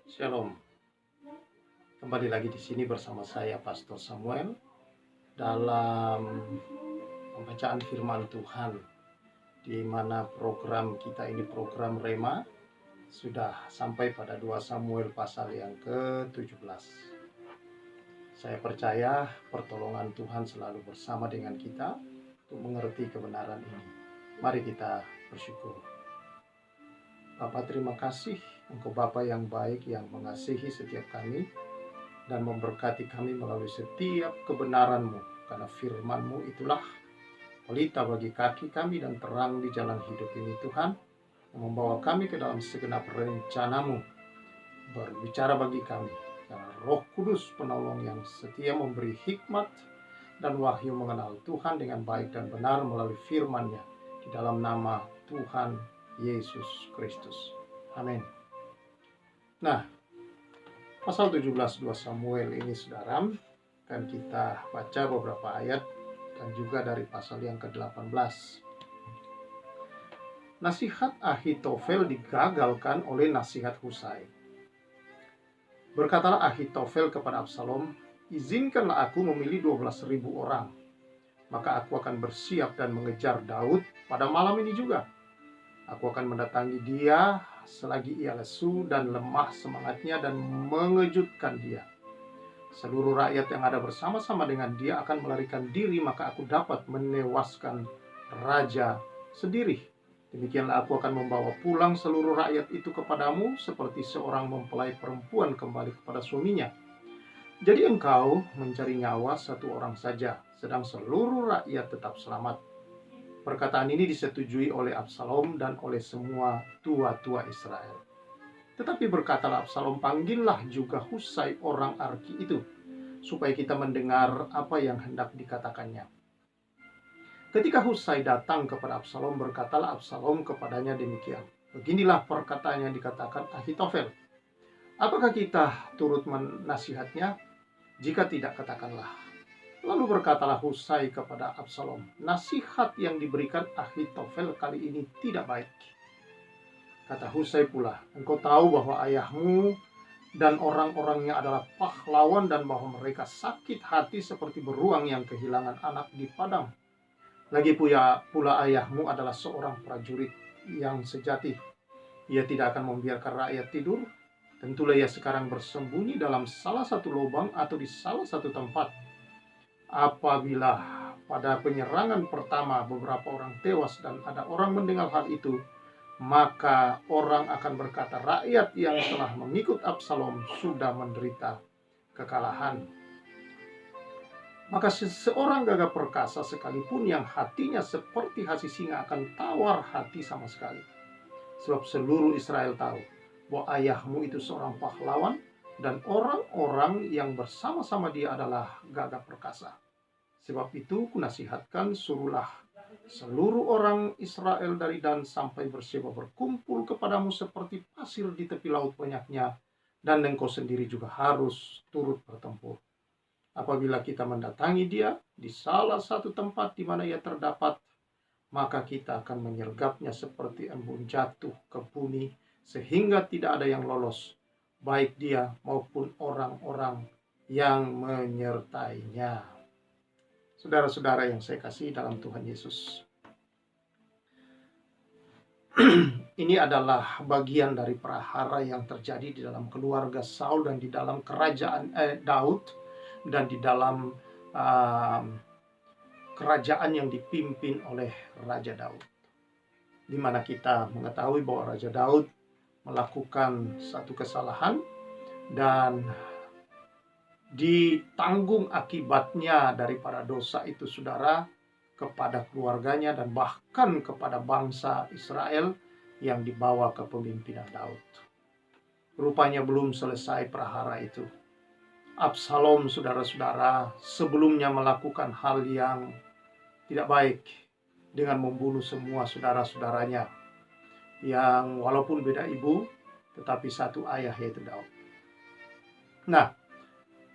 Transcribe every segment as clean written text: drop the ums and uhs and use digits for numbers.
Shalom. Kembali lagi di sini bersama saya Pastor Samuel dalam pembacaan firman Tuhan, di mana program kita ini program Rema sudah sampai pada 2 Samuel pasal yang ke-17. Saya percaya pertolongan Tuhan selalu bersama dengan kita untuk mengerti kebenaran ini. Mari kita bersyukur. Bapa, terima kasih Engkau Bapa yang baik, yang mengasihi setiap kami dan memberkati kami melalui setiap kebenaran-Mu, karena firman-Mu itulah pelita bagi kaki kami dan terang di jalan hidup ini. Tuhan, yang membawa kami ke dalam segenap rencana-Mu, berbicara bagi kami, karena Roh Kudus penolong yang setia memberi hikmat dan wahyu mengenal Tuhan dengan baik dan benar melalui firman-Nya, di dalam nama Tuhan Yesus Kristus. Amin. Nah, pasal 17 2 Samuel ini, saudara, akan kita baca beberapa ayat dan juga dari pasal yang ke-18. Nasihat Ahitofel digagalkan oleh nasihat Husai. Berkatalah Ahitofel kepada Absalom, "Izinkanlah aku memilih 12.000 orang, maka aku akan bersiap dan mengejar Daud pada malam ini juga. Aku akan mendatangi dia selagi ia lesu dan lemah semangatnya dan mengejutkan dia. Seluruh rakyat yang ada bersama-sama dengan dia akan melarikan diri, maka aku dapat menewaskan raja sendiri. Demikianlah aku akan membawa pulang seluruh rakyat itu kepadamu seperti seorang mempelai perempuan kembali kepada suaminya. Jadi engkau mencari nyawa satu orang saja, sedang seluruh rakyat tetap selamat." Perkataan ini disetujui oleh Absalom dan oleh semua tua-tua Israel. Tetapi berkatalah Absalom, "Panggillah juga Husai orang Arki itu, supaya kita mendengar apa yang hendak dikatakannya." Ketika Husai datang kepada Absalom, berkatalah Absalom kepadanya demikian, "Beginilah perkataan yang dikatakan Ahitofel. Apakah kita turut menasihatnya? Jika tidak, katakanlah." Lalu berkatalah Husai kepada Absalom, "Nasihat yang diberikan Ahitofel kali ini tidak baik." Kata Husai pula, "Engkau tahu bahwa ayahmu dan orang-orangnya adalah pahlawan dan bahwa mereka sakit hati seperti beruang yang kehilangan anak di padang. Lagi pula ayahmu adalah seorang prajurit yang sejati. Ia tidak akan membiarkan rakyat tidur. Tentulah ia sekarang bersembunyi dalam salah satu lubang atau di salah satu tempat. Apabila pada penyerangan pertama beberapa orang tewas dan ada orang mendengar hal itu, maka orang akan berkata, rakyat yang telah mengikut Absalom sudah menderita kekalahan. Maka seseorang gagah perkasa sekalipun yang hatinya seperti hati singa akan tawar hati sama sekali. Sebab seluruh Israel tahu bahwa ayahmu itu seorang pahlawan dan orang-orang yang bersama-sama dia adalah gagah perkasa. Sebab itu kunasihatkan, suruhlah seluruh orang Israel dari Dan sampai Berseba berkumpul kepadamu seperti pasir di tepi laut banyaknya, dan engkau sendiri juga harus turut bertempur. Apabila kita mendatangi dia di salah satu tempat di mana ia terdapat, maka kita akan menyergapnya seperti embun jatuh ke bumi, sehingga tidak ada yang lolos, baik dia maupun orang-orang yang menyertainya. Saudara-saudara yang saya kasih dalam Tuhan Yesus, ini adalah bagian dari prahara yang terjadi di dalam keluarga Saul dan di dalam kerajaan Daud dan di dalam kerajaan yang dipimpin oleh Raja Daud, di mana kita mengetahui bahwa Raja Daud melakukan satu kesalahan dan ditanggung akibatnya daripada dosa itu, saudara, kepada keluarganya dan bahkan kepada bangsa Israel yang dibawa ke pemimpinan Daud. Rupanya belum selesai prahara itu. Absalom, saudara-saudara, sebelumnya melakukan hal yang tidak baik dengan membunuh semua saudara-saudaranya yang walaupun beda ibu tetapi satu ayah, yaitu Daud. Nah,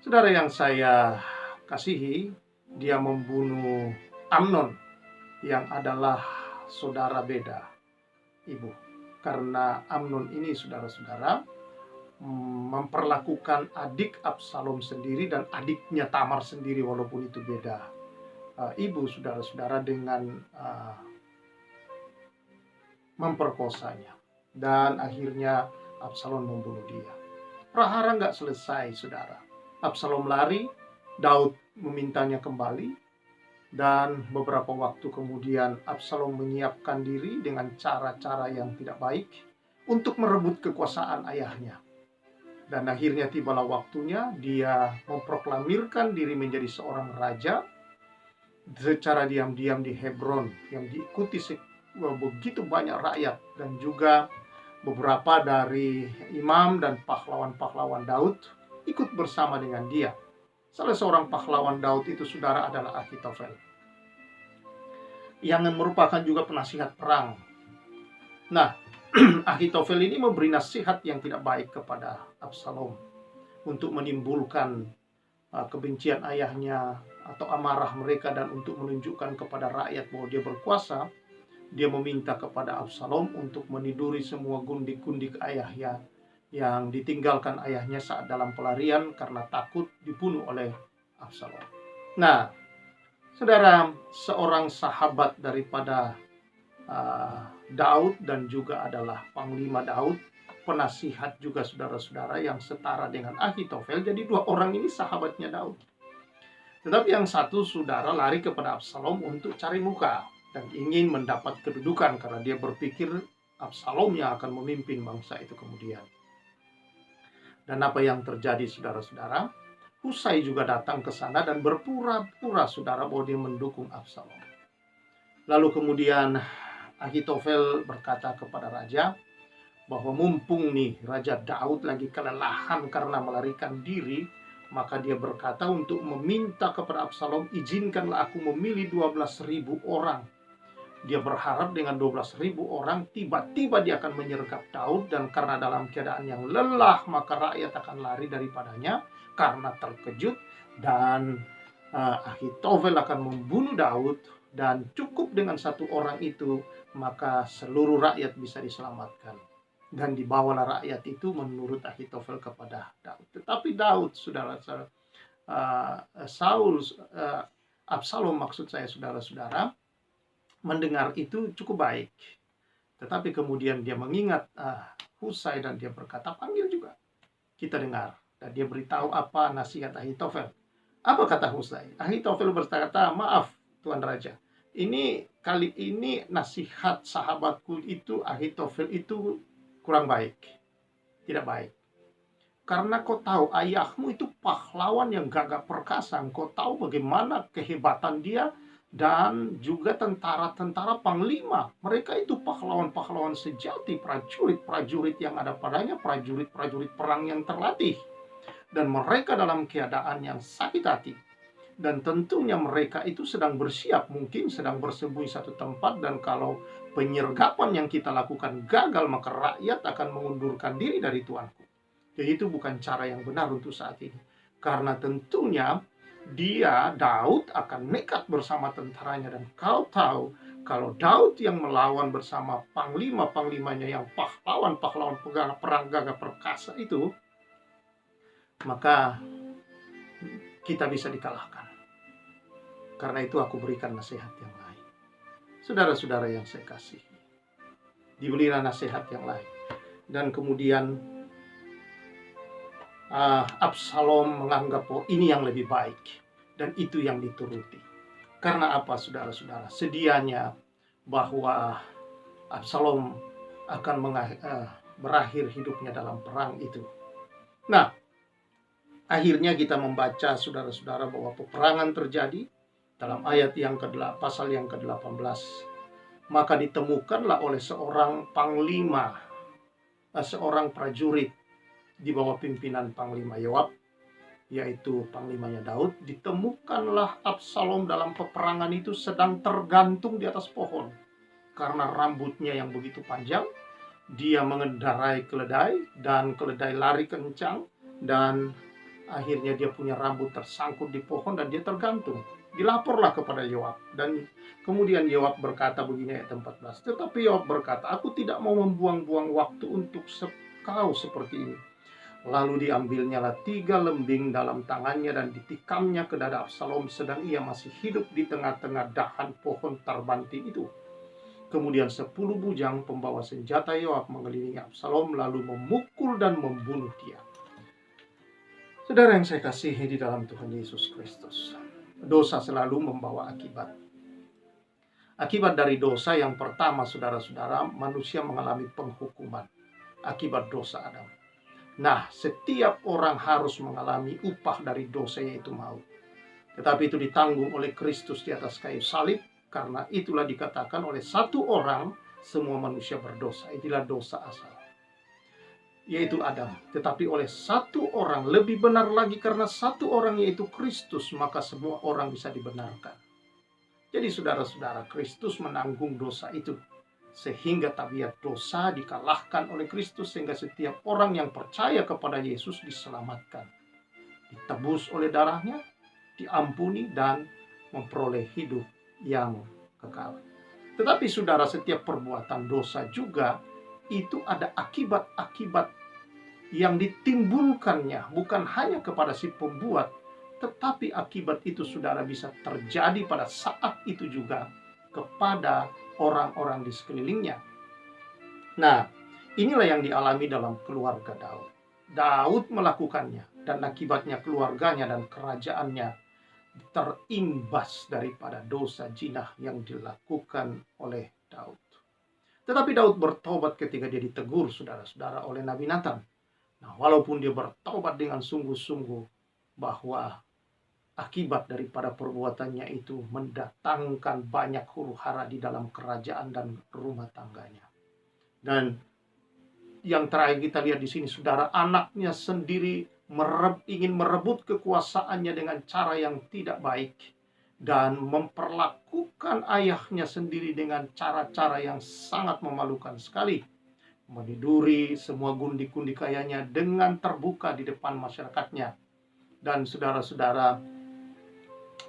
saudara yang saya kasihi, dia membunuh Amnon yang adalah saudara beda ibu. Karena Amnon ini, saudara-saudara, memperlakukan adik Absalom sendiri dan adiknya Tamar sendiri, walaupun itu beda ibu, saudara-saudara, dengan memperkosanya. Dan akhirnya Absalom membunuh dia. Prahara nggak selesai, saudara. Absalom lari, Daud memintanya kembali, dan beberapa waktu kemudian Absalom menyiapkan diri dengan cara-cara yang tidak baik untuk merebut kekuasaan ayahnya. Dan akhirnya tibalah waktunya dia memproklamirkan diri menjadi seorang raja secara diam-diam di Hebron, yang diikuti begitu banyak rakyat, dan juga beberapa dari imam dan pahlawan-pahlawan Daud ikut bersama dengan dia. Salah seorang pahlawan Daud itu, saudara, adalah Ahitofel, yang merupakan juga penasihat perang. Nah, Ahitofel ini memberi nasihat yang tidak baik kepada Absalom untuk menimbulkan kebencian ayahnya atau amarah mereka, dan untuk menunjukkan kepada rakyat bahwa dia berkuasa. Dia meminta kepada Absalom untuk meniduri semua gundik-gundik ayahnya yang ditinggalkan ayahnya saat dalam pelarian karena takut dibunuh oleh Absalom. Nah, saudara, seorang sahabat daripada Daud dan juga adalah Panglima Daud, penasihat juga, saudara-saudara, yang setara dengan Ahitofel. Jadi dua orang ini sahabatnya Daud. Tetapi yang satu, saudara, lari kepada Absalom untuk cari muka dan ingin mendapat kedudukan karena dia berpikir Absalom yang akan memimpin bangsa itu kemudian. Dan apa yang terjadi, saudara-saudara? Husai juga datang ke sana dan berpura-pura, saudara, bahwa dia mendukung Absalom. Lalu kemudian Ahitofel berkata kepada raja bahwa mumpung nih Raja Daud lagi kelelahan karena melarikan diri, maka dia berkata untuk meminta kepada Absalom, izinkanlah aku memilih 12.000 orang. Dia berharap dengan 12.000 orang tiba-tiba dia akan menyergap Daud, dan karena dalam keadaan yang lelah maka rakyat akan lari daripadanya karena terkejut, dan Ahitofel akan membunuh Daud, dan cukup dengan satu orang itu maka seluruh rakyat bisa diselamatkan. Dan dibawalah rakyat itu menurut Ahitofel kepada Daud. Tetapi Daud, saudara-saudara, Absalom maksud saya, saudara-saudara, mendengar itu cukup baik. Tetapi kemudian dia mengingat Husai dan dia berkata, panggil juga, kita dengar. Dan dia beritahu apa nasihat Ahitofel. Apa kata Husai? Ahitofel berkata, maaf Tuan Raja, kali ini nasihat sahabatku itu, Ahitofel itu kurang baik, tidak baik. Karena kau tahu ayahmu itu pahlawan yang gagah perkasa, kau tahu bagaimana kehebatan dia, dan juga tentara-tentara panglima. Mereka itu pahlawan-pahlawan sejati, prajurit-prajurit yang ada padanya, prajurit-prajurit perang yang terlatih. Dan mereka dalam keadaan yang sakit hati. Dan tentunya mereka itu sedang bersiap, mungkin sedang bersembunyi satu tempat, dan kalau penyergapan yang kita lakukan gagal, maka rakyat akan mengundurkan diri dari tuanku. Jadi itu bukan cara yang benar untuk saat ini. Karena tentunya Daud akan nekat bersama tentaranya, dan kau tahu kalau Daud yang melawan bersama panglima-panglimanya yang pahlawan-pahlawan perang gagah perkasa itu, maka kita bisa dikalahkan. Karena itu aku berikan nasihat yang lain. Saudara-saudara yang saya kasihi, diberilah nasihat yang lain. Dan kemudian Absalom menganggap bahwa ini yang lebih baik, dan itu yang dituruti. Karena apa, saudara-saudara? Sedianya bahwa Absalom akan berakhir hidupnya dalam perang itu. Nah, akhirnya kita membaca, saudara-saudara, bahwa peperangan terjadi dalam ayat yang pasal yang ke-18. Maka ditemukanlah oleh seorang panglima, seorang prajurit di bawah pimpinan Panglima Yoab, yaitu panglimanya Daud, ditemukanlah Absalom dalam peperangan itu sedang tergantung di atas pohon. Karena rambutnya yang begitu panjang, dia mengendarai keledai, dan keledai lari kencang, dan akhirnya dia punya rambut tersangkut di pohon dan dia tergantung. Dilaporlah kepada Yoab, dan kemudian Yoab berkata begini, ayat 14. Tetapi Yoab berkata, aku tidak mau membuang-buang waktu untuk kau seperti ini. Lalu diambilnyalah 3 lembing dalam tangannya dan ditikamnya ke dada Absalom sedang ia masih hidup di tengah-tengah dahan pohon tarbanti itu. Kemudian 10 bujang pembawa senjata Yoab mengelilingi Absalom lalu memukul dan membunuh dia. Saudara yang saya kasihi di dalam Tuhan Yesus Kristus, dosa selalu membawa akibat. Akibat dari dosa yang pertama, saudara-saudara, manusia mengalami penghukuman akibat dosa Adam. Nah, setiap orang harus mengalami upah dari dosa, yaitu maut. Tetapi itu ditanggung oleh Kristus di atas kayu salib. Karena itulah dikatakan oleh satu orang semua manusia berdosa. Itulah dosa asal, yaitu Adam. Tetapi oleh satu orang, lebih benar lagi karena satu orang yaitu Kristus, maka semua orang bisa dibenarkan. Jadi saudara-saudara, Kristus menanggung dosa itu. Sehingga tabiat dosa dikalahkan oleh Kristus, sehingga setiap orang yang percaya kepada Yesus diselamatkan, ditebus oleh darahnya, diampuni dan memperoleh hidup yang kekal. Tetapi saudara, setiap perbuatan dosa juga itu ada akibat-akibat yang ditimbulkannya, bukan hanya kepada si pembuat, tetapi akibat itu saudara bisa terjadi pada saat itu juga kepada orang-orang di sekelilingnya. Nah, inilah yang dialami dalam keluarga Daud. Daud melakukannya, dan akibatnya keluarganya dan kerajaannya terimbas daripada dosa jinah yang dilakukan oleh Daud. Tetapi Daud bertobat ketika dia ditegur, saudara-saudara, oleh Nabi Nathan. Nah, walaupun dia bertobat dengan sungguh-sungguh, bahwa akibat daripada perbuatannya itu mendatangkan banyak huru-hara di dalam kerajaan dan rumah tangganya. Dan yang terakhir kita lihat di sini, saudara, anaknya sendiri ingin merebut kekuasaannya dengan cara yang tidak baik dan memperlakukan ayahnya sendiri dengan cara-cara yang sangat memalukan sekali. Meniduri semua gundi-gundi kayanya dengan terbuka di depan masyarakatnya. Dan saudara-saudara,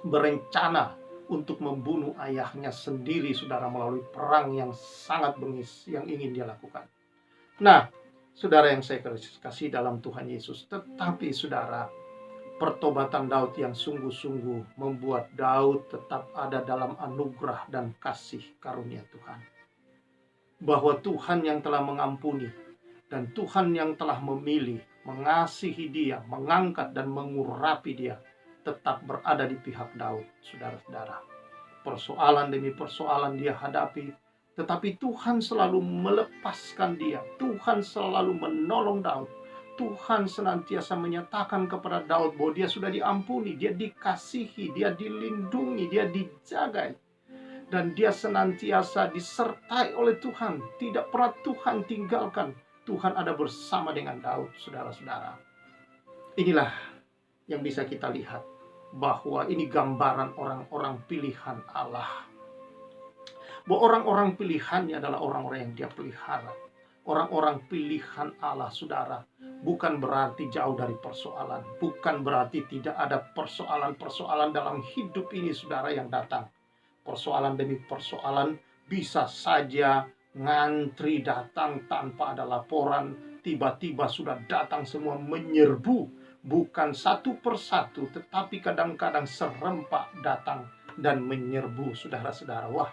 berencana untuk membunuh ayahnya sendiri, saudara, melalui perang yang sangat bengis yang ingin dia lakukan. Nah, saudara yang saya kasih dalam Tuhan Yesus, tetapi saudara, pertobatan Daud yang sungguh-sungguh membuat Daud tetap ada dalam anugerah dan kasih karunia Tuhan. Bahwa Tuhan yang telah mengampuni dan Tuhan yang telah memilih, mengasihi dia, mengangkat dan mengurapi dia, tetap berada di pihak Daud, saudara-saudara. Persoalan demi persoalan dia hadapi, tetapi Tuhan selalu melepaskan dia. Tuhan selalu menolong Daud. Tuhan senantiasa menyatakan kepada Daud bahwa dia sudah diampuni, dia dikasihi, dia dilindungi, dia dijaga. Dan dia senantiasa disertai oleh Tuhan. Tidak pernah Tuhan tinggalkan. Tuhan ada bersama dengan Daud, saudara-saudara. Inilah yang bisa kita lihat, bahwa ini gambaran orang-orang pilihan Allah. Bahwa orang-orang pilihannya adalah orang-orang yang dia pelihara. Orang-orang pilihan Allah, saudara, bukan berarti jauh dari persoalan. Bukan berarti tidak ada persoalan-persoalan dalam hidup ini, saudara, yang datang. Persoalan demi persoalan bisa saja ngantri datang tanpa ada laporan. Tiba-tiba sudah datang semua menyerbu. Bukan satu persatu, tetapi kadang-kadang serempak datang dan menyerbu, saudara-saudara. Wah,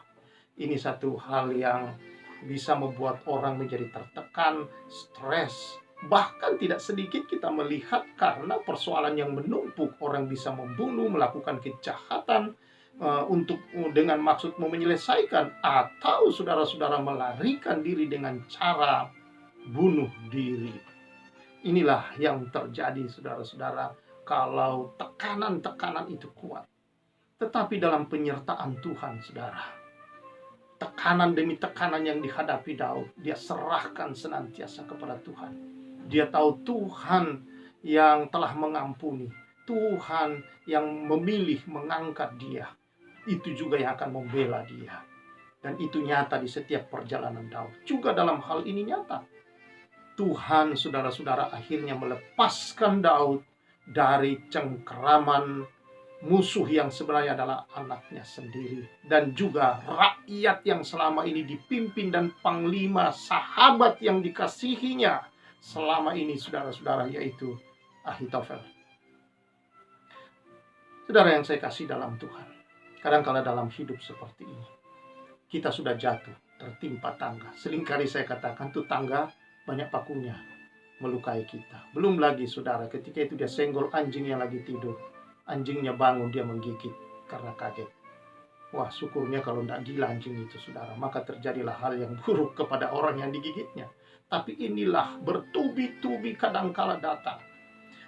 ini satu hal yang bisa membuat orang menjadi tertekan, stres. Bahkan tidak sedikit kita melihat karena persoalan yang menumpuk, orang bisa membunuh, melakukan kejahatan dengan maksud menyelesaikan, atau saudara-saudara melarikan diri dengan cara bunuh diri. Inilah yang terjadi, saudara-saudara, kalau tekanan-tekanan itu kuat. Tetapi dalam penyertaan Tuhan, saudara, tekanan demi tekanan yang dihadapi Daud, dia serahkan senantiasa kepada Tuhan. Dia tahu Tuhan yang telah mengampuni, Tuhan yang memilih mengangkat dia, itu juga yang akan membela dia. Dan itu nyata di setiap perjalanan Daud. Juga dalam hal ini nyata. Tuhan, saudara-saudara, akhirnya melepaskan Daud dari cengkeraman musuh yang sebenarnya adalah anaknya sendiri. Dan juga rakyat yang selama ini dipimpin dan panglima sahabat yang dikasihinya selama ini saudara-saudara, yaitu Ahitofel. Saudara yang saya kasih dalam Tuhan, kadang-kala dalam hidup seperti ini, kita sudah jatuh, tertimpa tangga. Seringkali saya katakan tuh tangga banyak pakunya, melukai kita. Belum lagi saudara, ketika itu dia senggol anjing yang lagi tidur. Anjingnya bangun, dia menggigit karena kaget. Wah, syukurnya kalau tidak gila anjing itu saudara, maka terjadilah hal yang buruk kepada orang yang digigitnya. Tapi inilah bertubi-tubi kadangkala datang.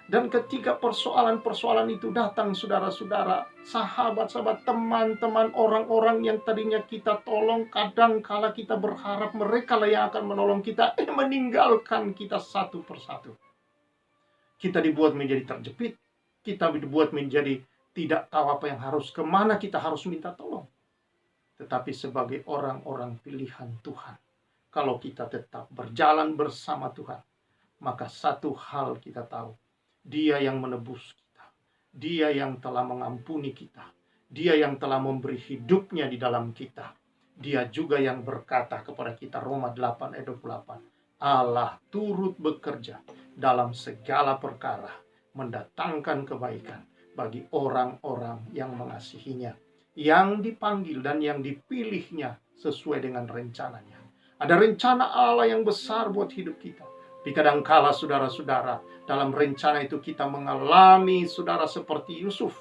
Dan ketika persoalan-persoalan itu datang, saudara-saudara, sahabat-sahabat, teman-teman, orang-orang yang tadinya kita tolong, kadangkala kita berharap mereka lah yang akan menolong kita, meninggalkan kita satu persatu. Kita dibuat menjadi terjepit, kita dibuat menjadi tidak tahu apa yang harus, kemana kita harus minta tolong. Tetapi sebagai orang-orang pilihan Tuhan, kalau kita tetap berjalan bersama Tuhan, maka satu hal kita tahu, Dia yang menebus kita, Dia yang telah mengampuni kita, Dia yang telah memberi hidupnya di dalam kita. Dia juga yang berkata kepada kita, Roma 8 ayat 28, Allah turut bekerja dalam segala perkara, mendatangkan kebaikan bagi orang-orang yang mengasihinya, yang dipanggil dan yang dipilihnya sesuai dengan rencananya. Ada rencana Allah yang besar buat hidup kita. Tapi kadangkala saudara-saudara, dalam rencana itu kita mengalami saudara seperti Yusuf.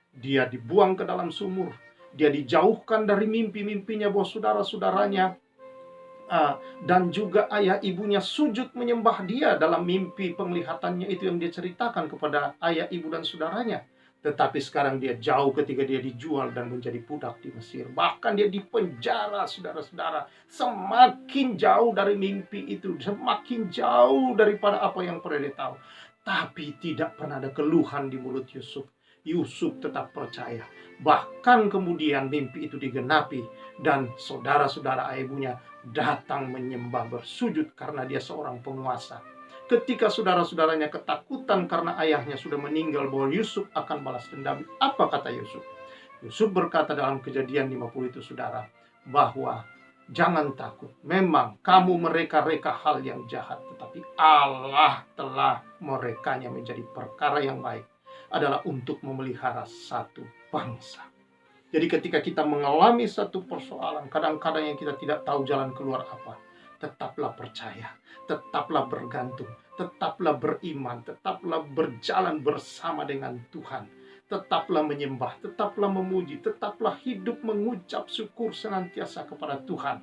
Dia dibuang ke dalam sumur. Dia dijauhkan dari mimpi-mimpinya bahwa saudara-saudaranya dan juga ayah ibunya sujud menyembah dia dalam mimpi penglihatannya itu yang dia ceritakan kepada ayah ibu dan saudaranya. Tetapi sekarang dia jauh ketika dia dijual dan menjadi budak di Mesir. Bahkan dia dipenjara, saudara-saudara. Semakin jauh dari mimpi itu, semakin jauh daripada apa yang pernah dia tahu. Tapi tidak pernah ada keluhan di mulut Yusuf. Yusuf tetap percaya. Bahkan kemudian mimpi itu digenapi dan saudara-saudara ibunya datang menyembah, bersujud karena dia seorang penguasa. Ketika saudara-saudaranya ketakutan karena ayahnya sudah meninggal bahwa Yusuf akan balas dendam, apa kata Yusuf? Yusuf berkata dalam Kejadian 50 itu saudara, bahwa jangan takut, memang kamu mereka-reka hal yang jahat, tetapi Allah telah merekanya menjadi perkara yang baik, adalah untuk memelihara satu bangsa. Jadi ketika kita mengalami satu persoalan, kadang-kadang yang kita tidak tahu jalan keluar apa, tetaplah percaya, tetaplah bergantung, tetaplah beriman, tetaplah berjalan bersama dengan Tuhan, tetaplah menyembah, tetaplah memuji, tetaplah hidup mengucap syukur senantiasa kepada Tuhan.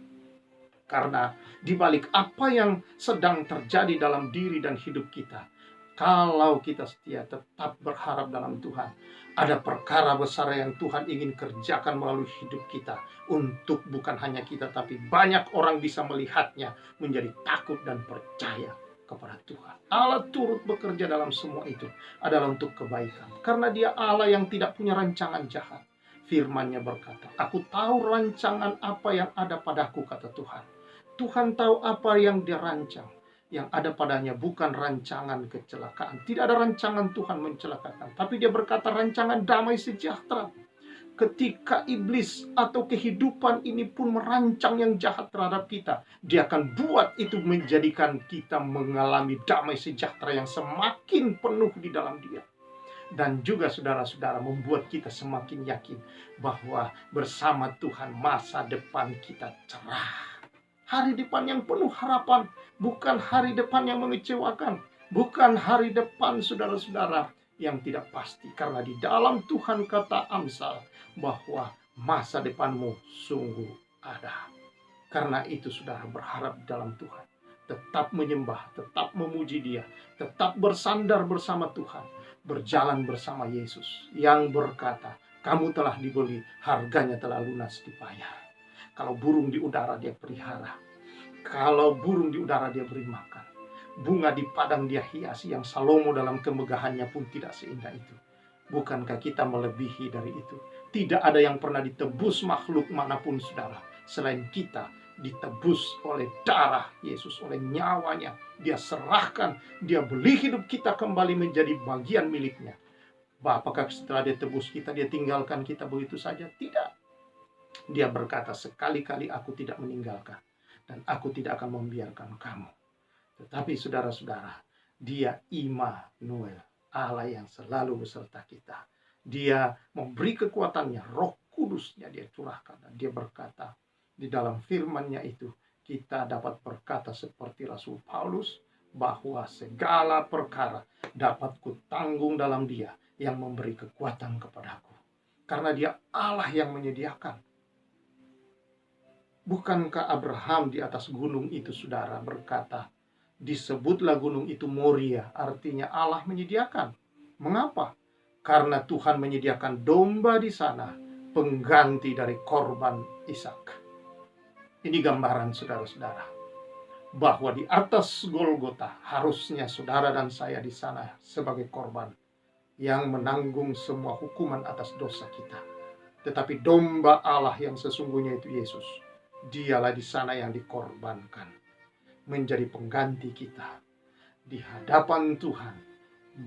Karena di balik apa yang sedang terjadi dalam diri dan hidup kita, kalau kita setia tetap berharap dalam Tuhan, ada perkara besar yang Tuhan ingin kerjakan melalui hidup kita. Untuk bukan hanya kita, tapi banyak orang bisa melihatnya, menjadi takut dan percaya kepada Tuhan. Allah turut bekerja dalam semua itu adalah untuk kebaikan. Karena Dia Allah yang tidak punya rancangan jahat. Firman-Nya berkata, aku tahu rancangan apa yang ada padaku, kata Tuhan. Tuhan tahu apa yang Dia rancang. Yang ada padanya bukan rancangan kecelakaan. Tidak ada rancangan Tuhan mencelakakan. Tapi Dia berkata rancangan damai sejahtera. Ketika iblis atau kehidupan ini pun merancang yang jahat terhadap kita, Dia akan buat itu menjadikan kita mengalami damai sejahtera yang semakin penuh di dalam Dia. Dan juga saudara-saudara membuat kita semakin yakin bahwa bersama Tuhan masa depan kita cerah. Hari depan yang penuh harapan, bukan hari depan yang mengecewakan, bukan hari depan saudara-saudara yang tidak pasti. Karena di dalam Tuhan kata Amsal bahwa masa depanmu sungguh ada. Karena itu saudara berharap dalam Tuhan. Tetap menyembah, tetap memuji Dia, tetap bersandar bersama Tuhan, berjalan bersama Yesus yang berkata, kamu telah dibeli, harganya telah lunas dibayar. Kalau burung di udara Dia pelihara. Kalau burung di udara Dia beri makan. Bunga di padang Dia hiasi, yang Salomo dalam kemegahannya pun tidak seindah itu. Bukankah kita melebihi dari itu? Tidak ada yang pernah ditebus makhluk manapun saudara, selain kita ditebus oleh darah Yesus, oleh nyawanya. Dia serahkan, Dia beli hidup kita kembali menjadi bagian miliknya. Apakah setelah Dia tebus kita, Dia tinggalkan kita begitu saja? Tidak. Dia berkata, sekali-kali aku tidak meninggalkan, dan aku tidak akan membiarkan kamu. Tetapi saudara-saudara, dia Immanuel, Allah yang selalu beserta kita. Dia memberi kekuatannya, Roh Kudusnya dia curahkan. Dan dia berkata di dalam firman-Nya itu, kita dapat berkata seperti Rasul Paulus, bahwa segala perkara dapat kutanggung dalam Dia yang memberi kekuatan kepadaku. Karena dia Allah yang menyediakan. Bukankah Abraham di atas gunung itu, saudara, berkata, disebutlah gunung itu Moria, artinya Allah menyediakan. Mengapa? Karena Tuhan menyediakan domba di sana, pengganti dari korban Ishak. Ini gambaran saudara-saudara, bahwa di atas Golgota harusnya saudara dan saya di sana sebagai korban yang menanggung semua hukuman atas dosa kita. Tetapi domba Allah yang sesungguhnya itu Yesus, dialah di sana yang dikorbankan, menjadi pengganti kita. Di hadapan Tuhan,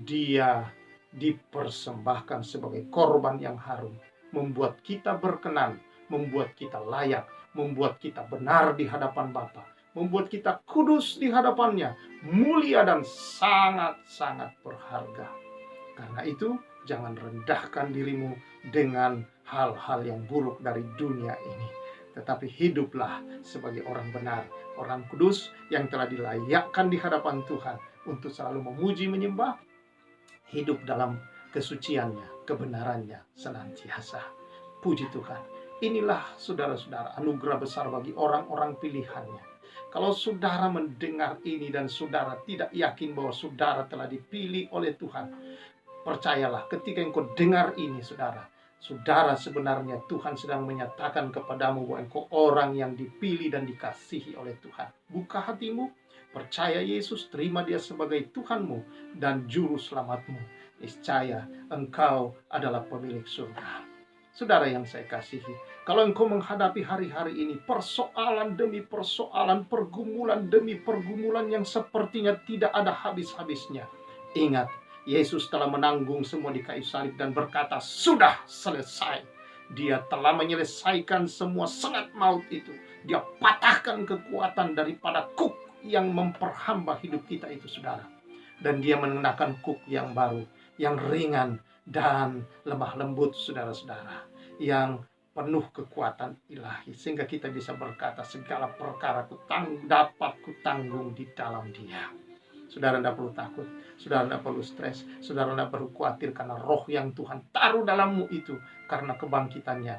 dia dipersembahkan sebagai korban yang harum, membuat kita berkenan, membuat kita layak, membuat kita benar di hadapan Bapa, membuat kita kudus di hadapannya, mulia dan sangat-sangat berharga. Karena itu, jangan rendahkan dirimu dengan hal-hal yang buruk dari dunia ini. Tetapi hiduplah sebagai orang benar, orang kudus yang telah dilayakkan di hadapan Tuhan untuk selalu memuji, menyembah, hidup dalam kesuciannya, kebenarannya senantiasa. Puji Tuhan. Inilah saudara-saudara anugerah besar bagi orang-orang pilihannya. Kalau saudara mendengar ini dan saudara tidak yakin bahwa saudara telah dipilih oleh Tuhan, percayalah, ketika engkau dengar ini, saudara sebenarnya Tuhan sedang menyatakan kepadamu bahwa engkau orang yang dipilih dan dikasihi oleh Tuhan. Buka hatimu, percaya Yesus, terima Dia sebagai Tuhanmu dan Juru Selamatmu. Niscaya engkau adalah pemilik surga. Saudara yang saya kasihi, kalau engkau menghadapi hari-hari ini persoalan demi persoalan, pergumulan demi pergumulan yang sepertinya tidak ada habis-habisnya, ingat, Yesus telah menanggung semua di kayu salib dan berkata, sudah selesai. Dia telah menyelesaikan semua sengat maut itu. Dia patahkan kekuatan daripada kuk yang memperhamba hidup kita itu, saudara. Dan dia mengenakan kuk yang baru, yang ringan dan lemah lembut, saudara-saudara, yang penuh kekuatan ilahi, sehingga kita bisa berkata segala perkara dapat kutanggung di dalam Dia. Saudara tidak perlu takut, saudara tidak perlu stres, saudara tidak perlu khawatir, karena roh yang Tuhan taruh dalammu itu, karena kebangkitannya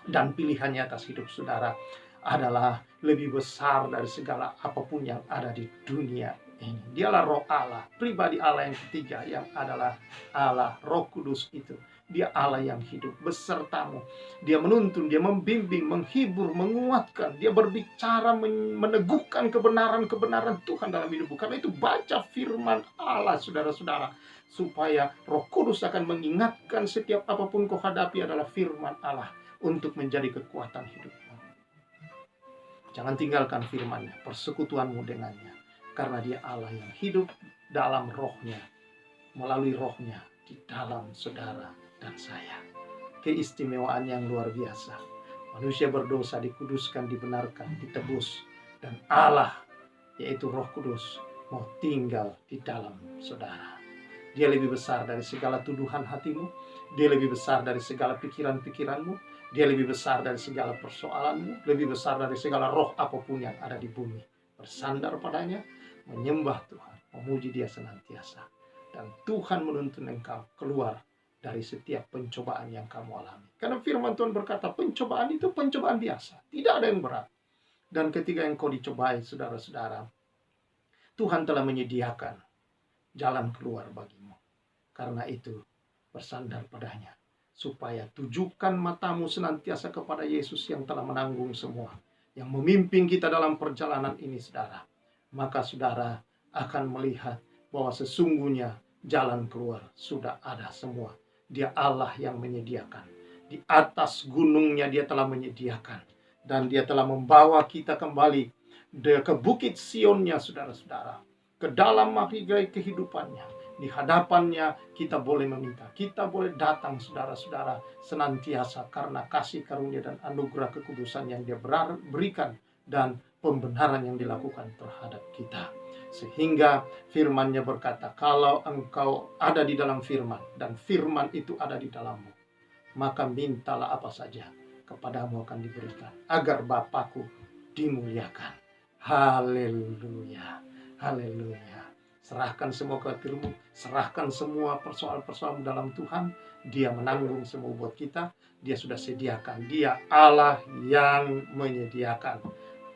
dan pilihannya atas hidup saudara adalah lebih besar dari segala apapun yang ada di dunia ini. Dialah Roh Allah, pribadi Allah yang ketiga, yang adalah Allah Roh Kudus itu. Dia Allah yang hidup besertamu. Dia menuntun, dia membimbing, menghibur, menguatkan. Dia berbicara, meneguhkan kebenaran-kebenaran Tuhan dalam hidupmu. Karena itu baca firman Allah, saudara-saudara, supaya Roh Kudus akan mengingatkan setiap apapun kau hadapi adalah firman Allah untuk menjadi kekuatan hidupmu. Jangan tinggalkan firman-Nya, persekutuanmu dengannya. Karena Dia Allah yang hidup dalam rohnya, melalui rohnya di dalam saudara dan saya. Keistimewaan yang luar biasa. Manusia berdosa dikuduskan, dibenarkan, ditebus. Dan Allah, yaitu Roh Kudus, mau tinggal di dalam saudara. Dia lebih besar dari segala tuduhan hatimu. Dia lebih besar dari segala pikiran-pikiranmu. Dia lebih besar dari segala persoalanmu. Lebih besar dari segala roh apapun yang ada di bumi. Bersandar padanya, menyembah Tuhan, memuji Dia senantiasa. Dan Tuhan menuntun engkau keluar dari setiap pencobaan yang kamu alami. Karena firman Tuhan berkata, pencobaan itu pencobaan biasa. Tidak ada yang berat. Dan ketika engkau dicobai, saudara-saudara, Tuhan telah menyediakan jalan keluar bagimu. Karena itu, bersandar padanya. Supaya tujukan matamu senantiasa kepada Yesus yang telah menanggung semua. Yang memimpin kita dalam perjalanan ini, saudara. Maka saudara akan melihat bahwa sesungguhnya jalan keluar sudah ada semua. Dia Allah yang menyediakan. Di atas gunungnya Dia telah menyediakan. Dan Dia telah membawa kita kembali ke bukit Sionnya, saudara-saudara. Ke dalam mahligai kehidupannya. Di hadapannya kita boleh meminta. Kita boleh datang, saudara-saudara, senantiasa. Karena kasih karunia dan anugerah kekudusan yang Dia berikan. Dan pembenaran yang dilakukan terhadap kita. Sehingga firman-Nya berkata, kalau engkau ada di dalam firman, dan firman itu ada di dalammu, maka mintalah apa saja, kepadamu akan diberikan, agar Bapakku dimuliakan. Haleluya, haleluya. Serahkan semua khawatirmu, serahkan semua persoalan-persoalan dalam Tuhan. Dia menanggung semua buat kita. Dia sudah sediakan. Dia Allah yang menyediakan.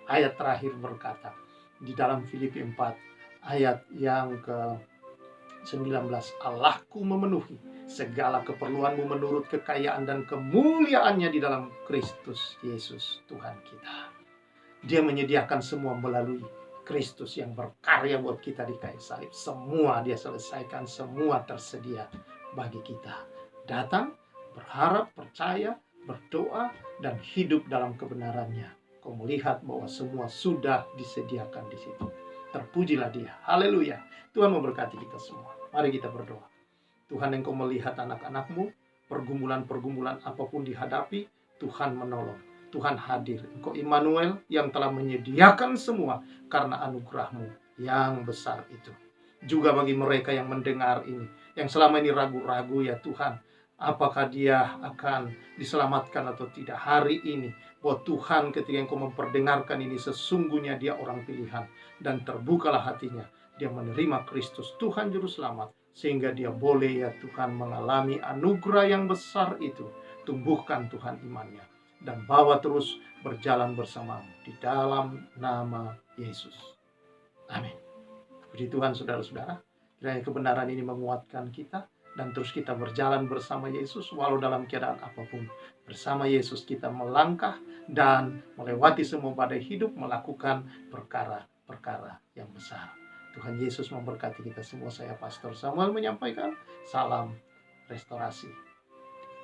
Ayat terakhir berkata di dalam Filipi 4 ayat yang ke-19, Allahku memenuhi segala keperluanmu menurut kekayaan dan kemuliaannya di dalam Kristus Yesus Tuhan kita. Dia menyediakan semua melalui Kristus yang berkarya buat kita di kayu salib. Semua dia selesaikan, semua tersedia bagi kita. Datang, berharap, percaya, berdoa, dan hidup dalam kebenarannya. Kau melihat bahwa semua sudah disediakan di situ. Terpujilah dia. Haleluya. Tuhan memberkati kita semua. Mari kita berdoa. Tuhan, engkau melihat anak-anakmu, pergumulan-pergumulan apapun dihadapi, Tuhan menolong. Tuhan hadir. Engkau Immanuel yang telah menyediakan semua karena anugerah-Mu yang besar itu. Juga bagi mereka yang mendengar ini, yang selama ini ragu-ragu, ya Tuhan, apakah dia akan diselamatkan atau tidak hari ini. Bahwa Tuhan, ketika Engkau memperdengarkan ini, sesungguhnya dia orang pilihan. Dan terbukalah hatinya. Dia menerima Kristus, Tuhan Juru Selamat. Sehingga dia boleh, ya Tuhan, mengalami anugerah yang besar itu. Tumbuhkan Tuhan imannya. Dan bawa terus berjalan bersamamu di dalam nama Yesus. Amin. Puji Tuhan, saudara-saudara. Kiranya kebenaran ini menguatkan kita. Dan terus kita berjalan bersama Yesus walau dalam keadaan apapun. Bersama Yesus kita melangkah dan melewati semua badai hidup, melakukan perkara-perkara yang besar. Tuhan Yesus memberkati kita semua. Saya Pastor Samuel menyampaikan salam restorasi.